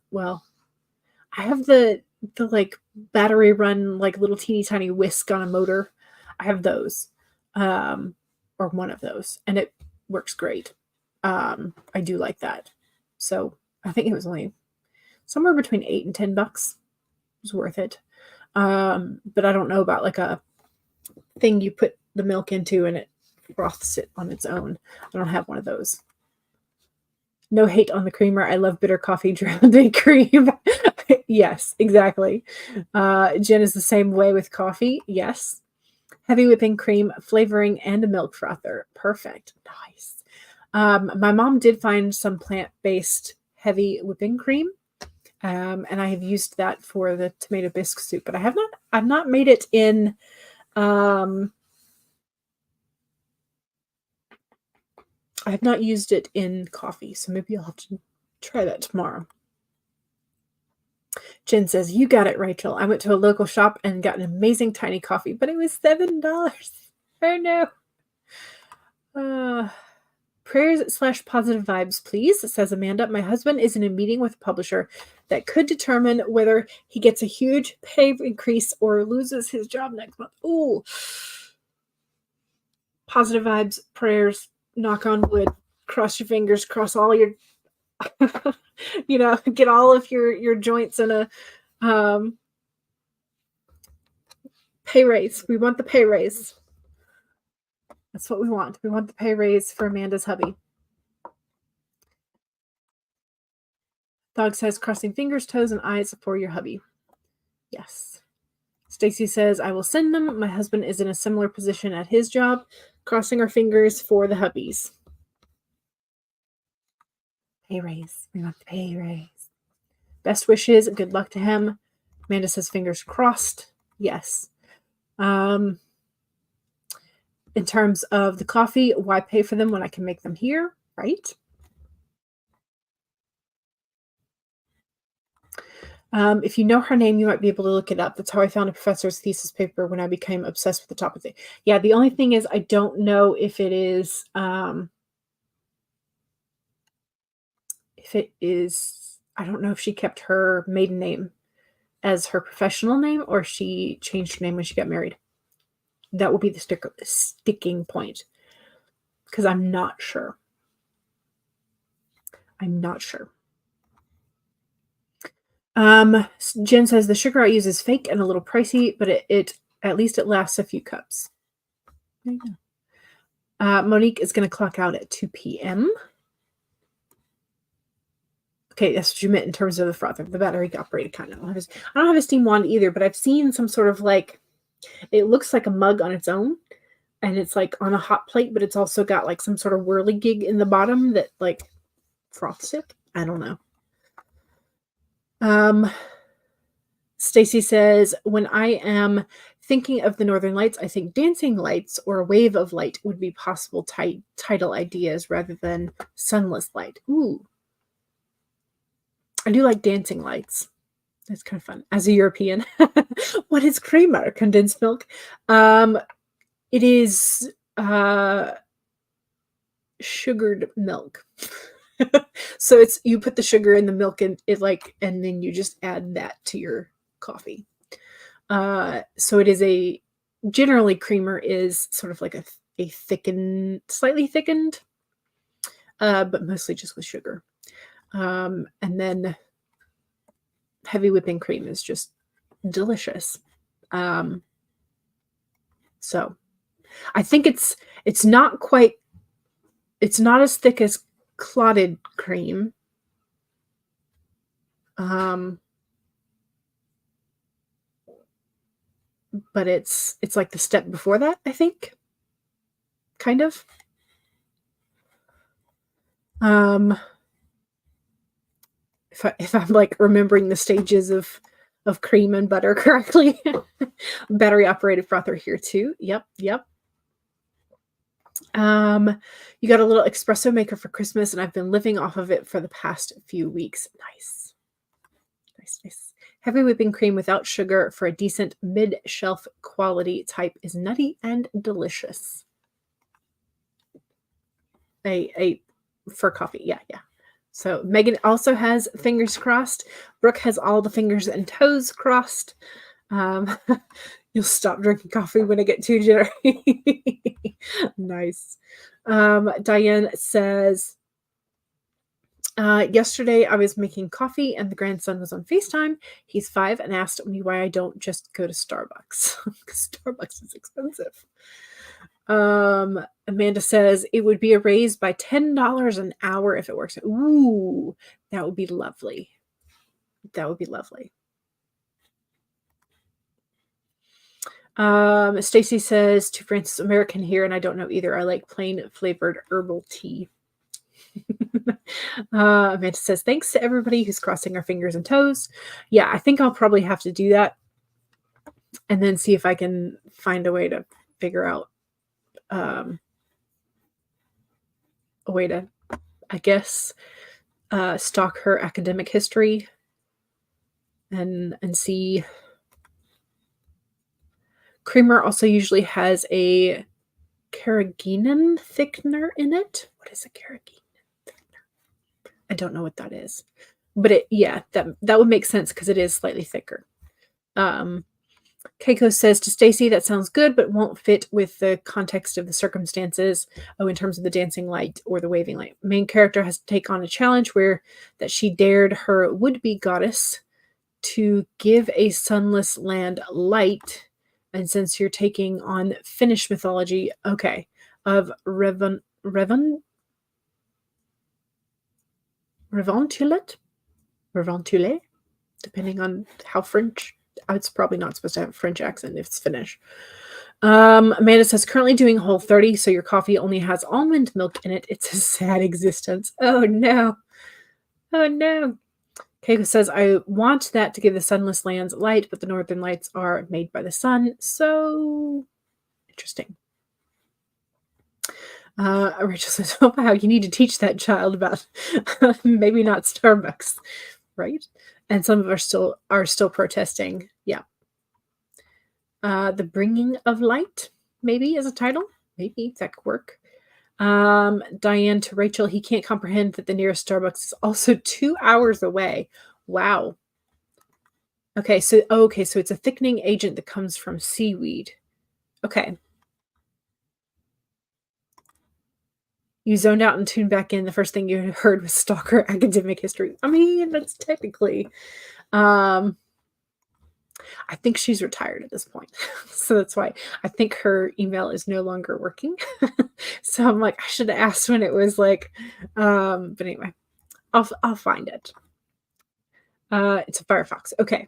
the like battery run, like little teeny tiny whisk on a motor. I have those, or one of those, and it works great. I do like that. So I think it was only somewhere between $8 and $10. It was worth it. But I don't know about like a thing you put the milk into and it froths it on its own. I don't have one of those. No hate on the creamer. I love bitter coffee drowned in cream. Yes, exactly. Jen is the same way with coffee. Yes. Heavy whipping cream, flavoring, and a milk frother. Perfect. Nice. My mom did find some plant-based heavy whipping cream. And I have used that for the tomato bisque soup, but I've not made it in, I have not used it in coffee, so maybe I'll have to try that tomorrow. Jen says, you got it, Rachel. I went to a local shop and got an amazing tiny coffee, but it was $7. Oh no. Prayers/positive vibes, please, says Amanda. My husband is in a meeting with a publisher that could determine whether he gets a huge pay increase or loses his job next month. Ooh. Positive vibes, prayers, knock on wood, cross your fingers, cross all your get all of your joints in a pay raise. We want the pay raise. That's what we want. We want the pay raise for Amanda's hubby. Dog says, crossing fingers, toes, and eyes for your hubby. Yes. Stacy says, I will send them. My husband is in a similar position at his job. Crossing our fingers for the hubbies. Pay raise. We want the pay raise. Best wishes. Good luck to him. Amanda says, fingers crossed. Yes. In terms of the coffee, why pay for them when I can make them here, right? If you know her name, you might be able to look it up. That's how I found a professor's thesis paper when I became obsessed with the topic. Yeah, the only thing is I don't know if it is, I don't know if she kept her maiden name as her professional name or she changed her name when she got married. That will be the sticking point because I'm not sure. Jen says the sugar I use is fake and a little pricey, but it at least it lasts a few cups. There you go. Monique is going to clock out at 2 p.m. Okay, that's what you meant in terms of the frother, the battery operated kind. I don't have a steam wand either, but I've seen some sort of like, it looks like a mug on its own, and it's like on a hot plate, but it's also got like some sort of whirligig in the bottom that like froths it. I don't know. Stacy says, when I am thinking of the Northern Lights, I think dancing lights or a wave of light would be possible title ideas rather than sunless light. Ooh. I do like dancing lights. That's kind of fun. As a European. What is creamer? Condensed milk. It is sugared milk. So it's you put the sugar in the milk and and then you just add that to your coffee. So it is generally creamer is sort of like a slightly thickened, but mostly just with sugar. And then heavy whipping cream is just delicious. So I think it's not as thick as clotted cream. But it's like the step before that, I think. Kind of. If I'm like remembering the stages of cream and butter correctly. Battery operated frother here too. Yep. You got a little espresso maker for Christmas, and I've been living off of it for the past few weeks. Nice. Heavy whipping cream without sugar for a decent mid-shelf quality type is nutty and delicious. For coffee, yeah. So Megan also has fingers crossed. Brooke has all the fingers and toes crossed. You'll stop drinking coffee when I get too jittery. Nice. Diane says, yesterday I was making coffee and the grandson was on FaceTime. He's 5 and asked me why I don't just go to Starbucks. Because Starbucks is expensive. Amanda says it would be a raise by $10 an hour if it works. Ooh, that would be lovely. Stacy says to Francis, American here, and I don't know either. I like plain flavored herbal tea. Amanda says, thanks to everybody who's crossing our fingers and toes. Yeah, I think I'll probably have to do that and then see if I can find a way to figure out a way to, I guess, stalk her academic history and see. Creamer also usually has a carrageenan thickener in it. What is a carrageenan thickener? I don't know what that is, but that would make sense because it is slightly thicker. Keiko says to Stacy, that sounds good, but won't fit with the context of the circumstances. Oh, in terms of the dancing light or the waving light. Main character has to take on a challenge that she dared her would-be goddess to give a sunless land light. And since you're taking on Finnish mythology, okay, of Revontule, depending on how French. It's probably not supposed to have a French accent if it's Finnish. Amanda says, currently doing Whole30, so your coffee only has almond milk in it. It's a sad existence. Oh, no. Keiko says, I want that to give the sunless lands light, but the northern lights are made by the sun. So interesting. Rachel says, oh, wow, you need to teach that child about maybe not Starbucks, right? And some of us are still protesting. Yeah. The Bringing of Light, maybe, as a title. Maybe that could work. Diane to Rachel, he can't comprehend that the nearest Starbucks is also 2 hours away. Wow. Okay, so it's a thickening agent that comes from seaweed. Okay. You zoned out and tuned back in. The first thing you heard was stalker academic history. I mean, that's technically. I think she's retired at this point. So that's why I think her email is no longer working. So I'm like, I should have asked when it was like, but anyway, I'll find it. It's a Firefox. Okay.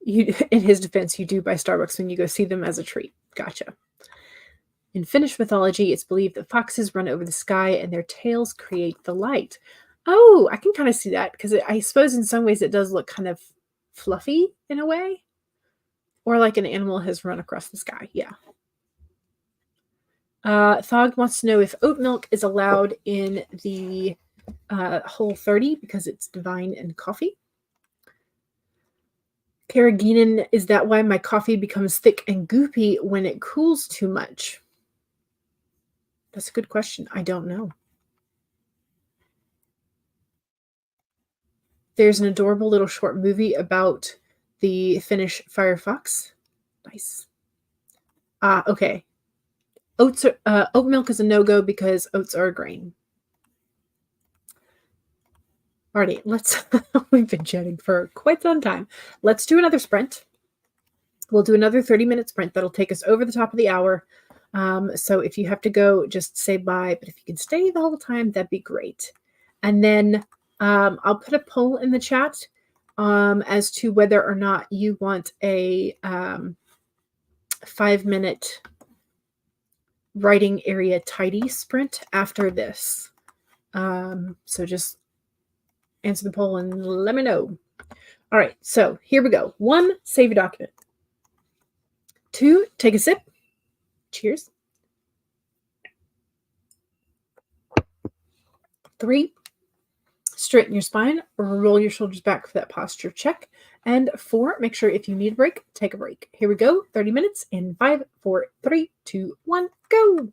In his defense, you do buy Starbucks when you go see them as a treat. Gotcha. In Finnish mythology, it's believed that foxes run over the sky and their tails create the light. Oh, I can kind of see that because I suppose in some ways it does look kind of fluffy in a way. Or like an animal has run across the sky. Yeah. Thog wants to know if oat milk is allowed in the Whole30 because it's divine in coffee. Carrageenan, is that why my coffee becomes thick and goopy when it cools too much? That's a good question. I don't know. There's an adorable little short movie about the Finnish firefox. Nice. Okay. Oat milk is a no-go because oats are a grain. Alrighty, let's we've been chatting for quite some time. Let's do another sprint. We'll do another 30-minute sprint that'll take us over the top of the hour. So if you have to go, just say bye. But if you can stay the whole time, that'd be great. And then I'll put a poll in the chat as to whether or not you want a 5-minute writing area tidy sprint after this. So just answer the poll and let me know. All right, so here we go. 1, save your document. 2, take a sip. Cheers. 3, straighten your spine, roll your shoulders back for that posture check. And 4, make sure if you need a break, take a break. Here we go, 30 minutes in 5, 4, 3, 2, 1, go.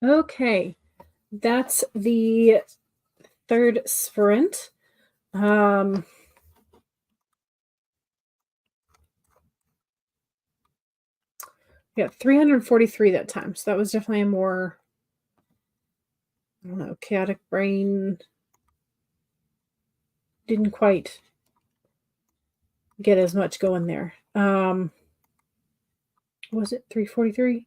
Okay, that's the third sprint. Yeah, 343 that time. So that was definitely a more, I don't know, chaotic brain. Didn't quite get as much going there. Was it 343?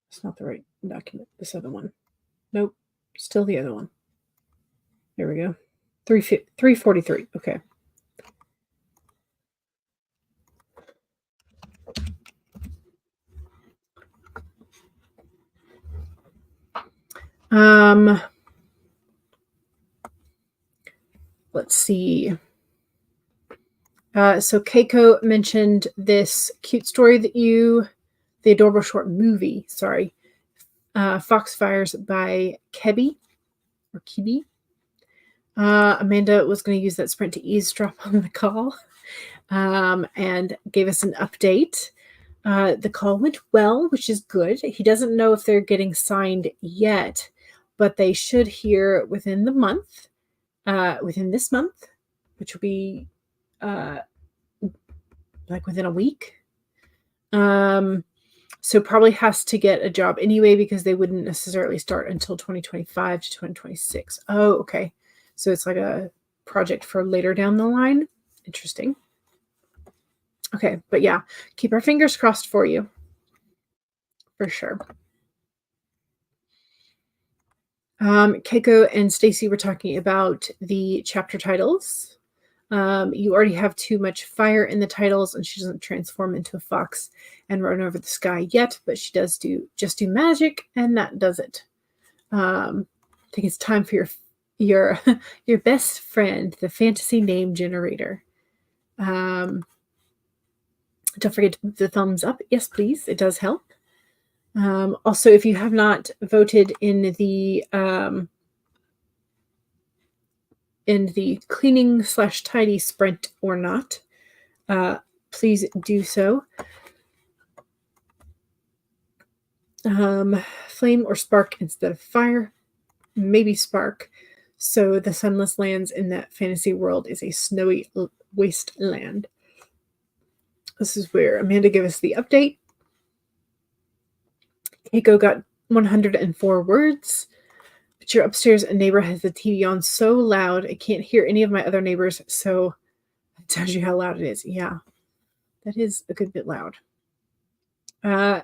It's not the right document. This other one. Nope. Still the other one. There we go. 343. Okay. Let's see. So Keiko mentioned this cute story the adorable short movie, sorry, Foxfires by Kebby or Kibi. Amanda was going to use that sprint to eavesdrop on the call, and gave us an update. The call went well, which is good. He doesn't know if they're getting signed yet, but they should hear within the month, within this month, which will be like within a week. So probably has to get a job anyway because they wouldn't necessarily start until 2025 to 2026. Oh, okay. So it's like a project for later down the line. Interesting. Okay, but yeah, keep our fingers crossed for you. For sure. Keiko and Stacy were talking about the chapter titles. You already have too much fire in the titles, and she doesn't transform into a fox and run over the sky yet, but she does just do magic, and that does it. I think it's time for your your best friend, the fantasy name generator. Don't forget the thumbs up. Yes, please. It does help. Also, if you have not voted in the cleaning/tidy sprint or not, please do so. Flame or spark instead of fire. Maybe spark. So the sunless lands in that fantasy world is a snowy wasteland. This is where Amanda gave us the update. Keiko got 104 words. But your upstairs neighbor has the TV on so loud I can't hear any of my other neighbors, so it tells you how loud it is. Yeah, that is a good bit loud.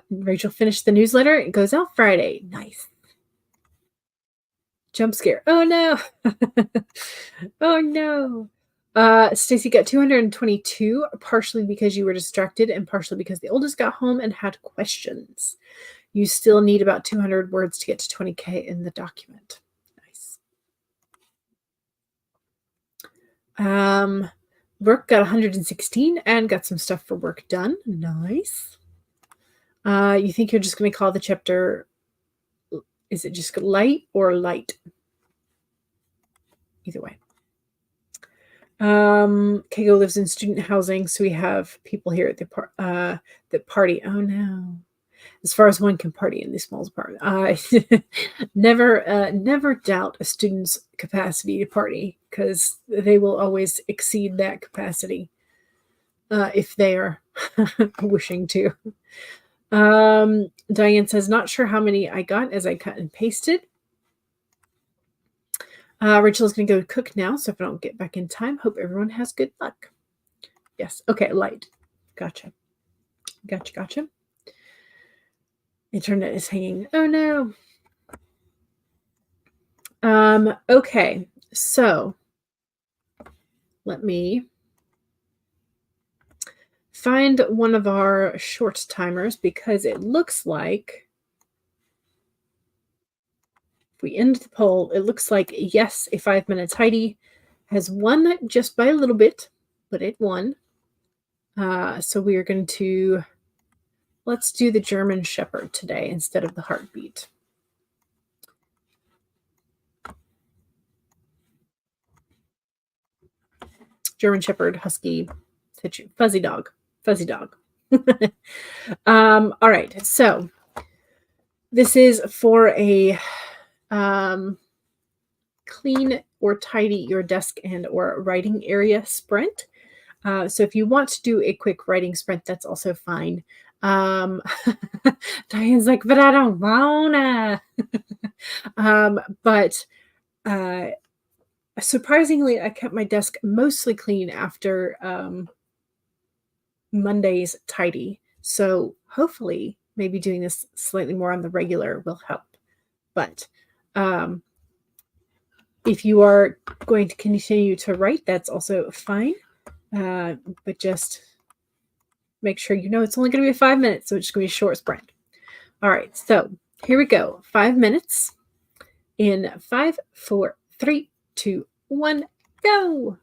Rachel finished the newsletter. It goes out Friday. Nice. Jump scare. Oh no. Oh no. Stacy got 222, partially because you were distracted and partially because the oldest got home and had questions. You still need about 200 words to get to 20K in the document. Nice. Brooke got 116 and got some stuff for work done. Nice. You think you're just going to call the chapter, is it just light or light? Either way. Keiko lives in student housing, so we have people here at the that party. Oh no. As far as one can party in these small apartments. Never doubt a student's capacity to party, because they will always exceed that capacity if they are wishing to. Diane says, not sure how many I got as I cut and pasted. Rachel's going to go cook now, so if I don't get back in time, hope everyone has good luck. Yes. Okay, light. Gotcha. Internet is hanging. Oh no. Okay, so let me find one of our short timers, because it looks like if we end the poll, it looks like yes, a 5-minute tidy has won just by a little bit, but it won. So we are going to, let's do the German Shepherd today instead of the heartbeat. German Shepherd, Husky, fuzzy dog. All right, so This is for a um, clean or tidy your desk and or writing area sprint. So if you want to do a quick writing sprint, that's also fine. Um, Diane's like, but I don't wanna. But uh, surprisingly, I kept my desk mostly clean after Monday's tidy. So hopefully, maybe doing this slightly more on the regular will help. But um, if you are going to continue to write, that's also fine. But just make sure you know it's only going to be 5 minutes, so it's going to be a short sprint. All right, so here we go. 5 minutes in 5, 4, 3, 2, 1, go.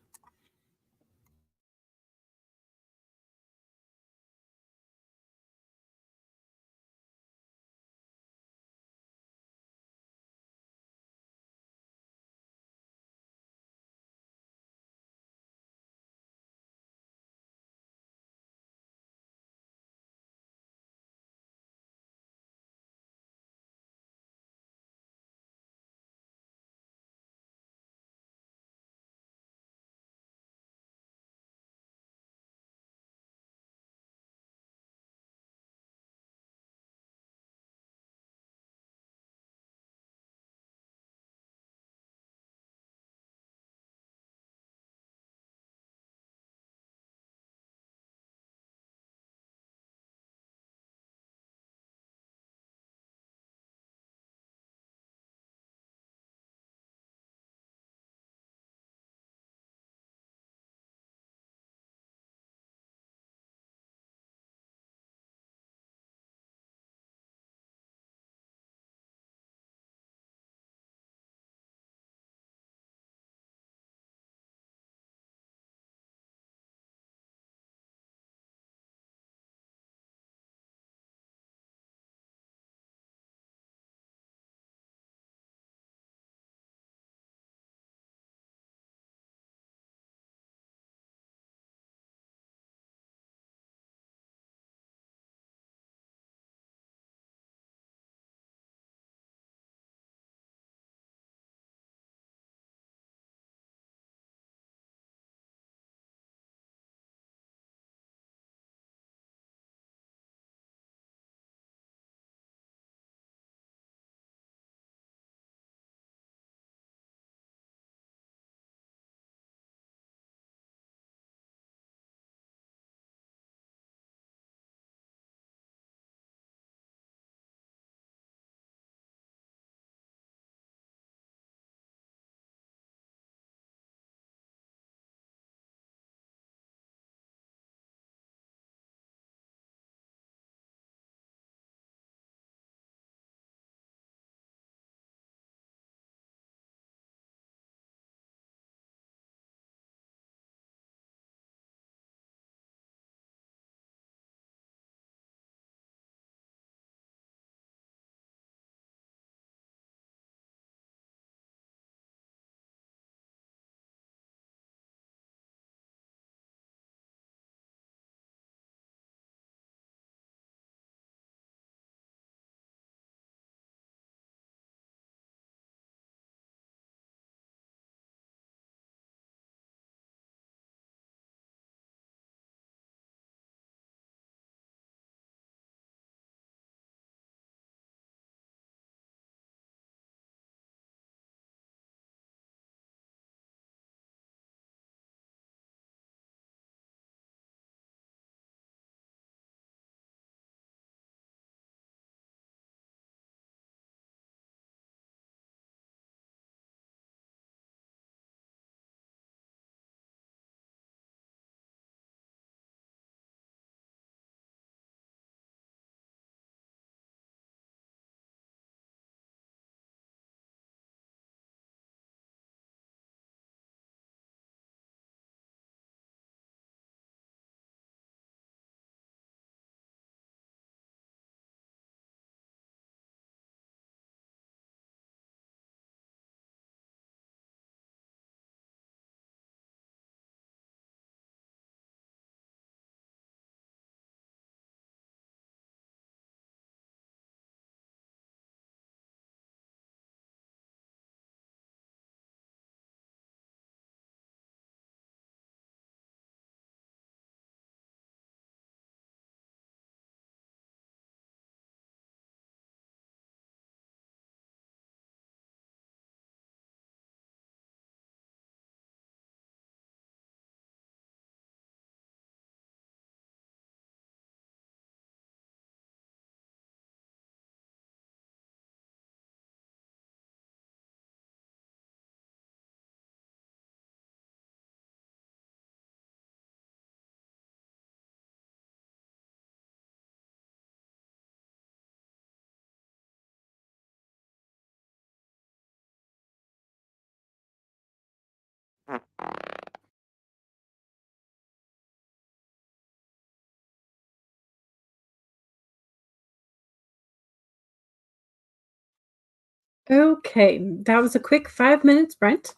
Okay, that was a quick 5 minutes, Brent.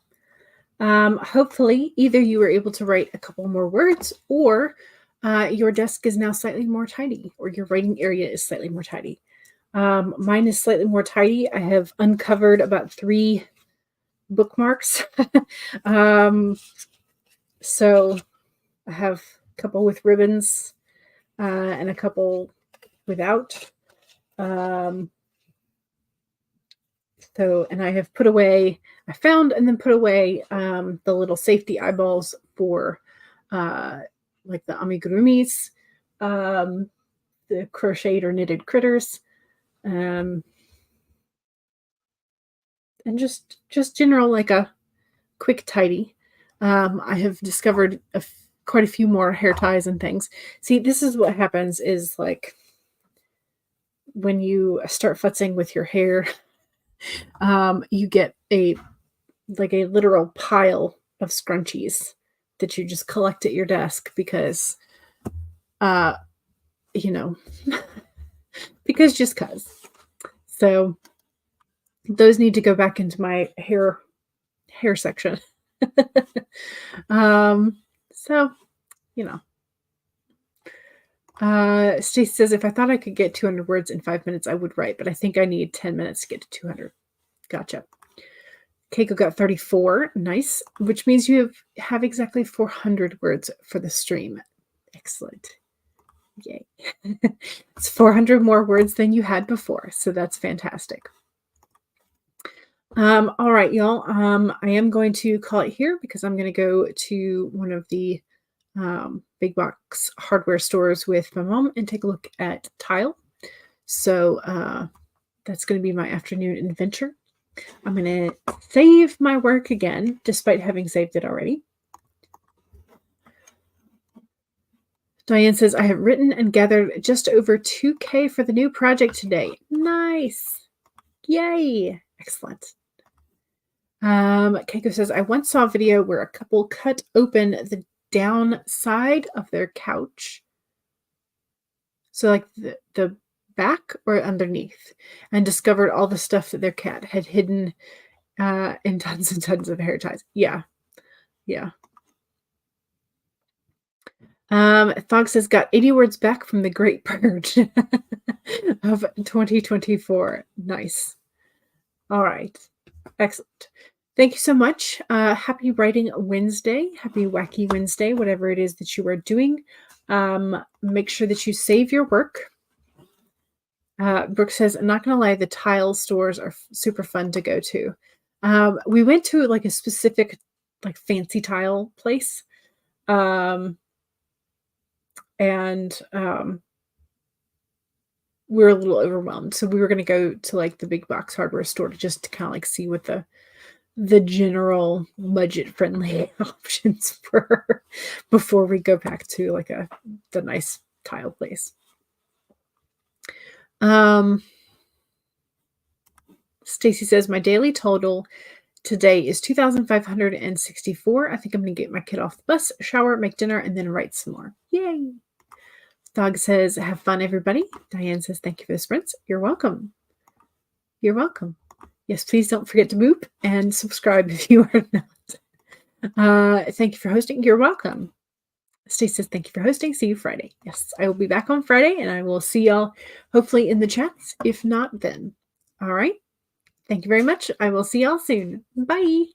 Hopefully, either you were able to write a couple more words, or your desk is now slightly more tidy, or your writing area is slightly more tidy. Mine is slightly more tidy. I have uncovered about 3 bookmarks. So I have a couple with ribbons and a couple without. And I have put away, I found and then put away the little safety eyeballs for like the amigurumis, the crocheted or knitted critters, and just general like a quick tidy. I have discovered quite a few more hair ties and things. See, this is what happens is like when you start futzing with your hair, you get a literal pile of scrunchies that you just collect at your desk because, you know, because just cause. So those need to go back into my hair section. So, you know. Stacey says, if I thought I could get 200 words in 5 minutes, I would write, but I think I need 10 minutes to get to 200. Gotcha. Keiko got 34. Nice. Which means you have exactly 400 words for the stream. Excellent. Yay. It's 400 more words than you had before, so that's fantastic. All right, y'all. I am going to call it here because I'm going to go to one of the big box hardware stores with my mom and take a look at tile. So that's going to be my afternoon adventure. I'm going to save my work again, despite having saved it already. Diane says, I have written and gathered just over 2K for the new project today. Nice. Yay. Excellent. Keiko says, I once saw a video where a couple cut open the downside of their couch. So like the back or underneath, and discovered all the stuff that their cat had hidden in tons and tons of hair ties. Yeah. Thog says, got 80 words back from the Great Purge of 2024. Nice. All right. Excellent. Thank you so much. Happy Writing Wednesday. Happy Wacky Wednesday, whatever it is that you are doing. Make sure that you save your work. Brooke says, I'm not going to lie, the tile stores are super fun to go to. We went to like a specific like fancy tile place. And we were a little overwhelmed. So we were going to go to like the big box hardware store to just kind of like see what the general budget friendly options were before we go back to like the nice tile place. Stacy says, my daily total today is 2,564. I think I'm going to get my kid off the bus, shower, make dinner, and then write some more. Yay. Dog says, have fun, everybody. Diane says, thank you for the sprints. You're welcome. You're welcome. Yes, please don't forget to boop and subscribe if you are not. Thank you for hosting. You're welcome. Stacey says, thank you for hosting. See you Friday. Yes, I will be back on Friday, and I will see y'all hopefully in the chats. If not, then. All right. Thank you very much. I will see y'all soon. Bye.